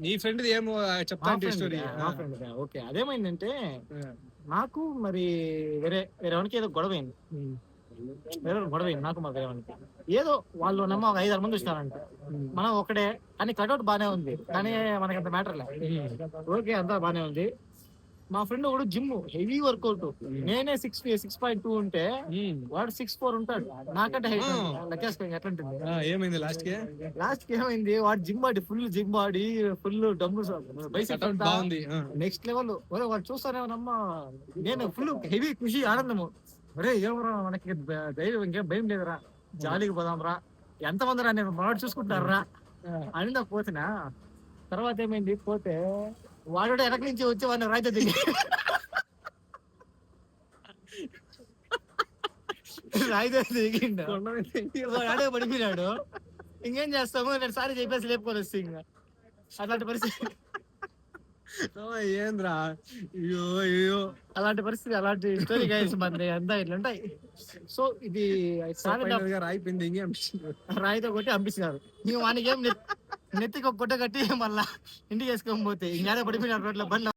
నీ ఫ్రెండ్ ఏమో చెప్తా స్టోరీ. మా ఫ్రెండ్ ఓకే. అదేమైందంటే నాకు మరి వేరే వేరేవానికి ఏదో గొడవైంది. గొడవైంది నాకు మా వేరేవానికి. ఏదో వాళ్ళు నమ్మ ఒక 5-6 మంది వచ్చినారంట. మనం ఒకడే కానీ కటౌట్ బానే ఉంది. కానీ మనకి అంత మ్యాటర్ లే. ఓకే అంతా బానే ఉంది. మా ఫ్రెండ్ ఒకడు జిమ్ హెవీ వర్కౌట్. నేనే 6.2 ఉంటే వాడు 6'4" ఉంటాడు. నాకంటే హైట్ లెక్కేసుకో ఎట్లుంటుంది. ఏమైంది లాస్ట్ కి ఏమైంది, వాడు జిమ్ బాడీ ఫుల్ డమ్ము బాగుంది. Next level. వాడు చూస్తానేమోనమ్మా, నేను ఫుల్ హెవీ ఖుషి ఆనందము. ఒరే ఏమరా మనకి ధైర్యం ఇంకేం భయం లేదురా, జాలీకి పోదాం రా, ఎంతమంది రా నేను మనవాడు చూసుకుంటారా అని నాకు పోతున్నా. తర్వాత ఏమైంది, పోతే వాడు వెనక నుంచి వచ్చి వాడిని రాయితో దిగి రాయితో దిగిండు. వాడే పడిపోయినాడు. ఇంకేం చేస్తాము, నేను సారీ చెప్పేసి లేపుకొని వస్తే ఇంకా అట్లాంటి పరిస్థితి. ఏంద్రా అయ్యో అలాంటి పరిస్థితి, అలాంటి స్టోరీ గైస్ మన అంతా ఇట్లుంటాయి. సో ఇది రాయిపోయింది, రాయితో కొట్టి పంపిస్తున్నారు. ఇంక వానికి ఏం నెత్తికి ఒక గుడ్డ కట్టి మళ్ళా ఇంటికి వేసుకోకపోతే ఇంకా పడిపోయినారు రోడ్ల బండ్ల.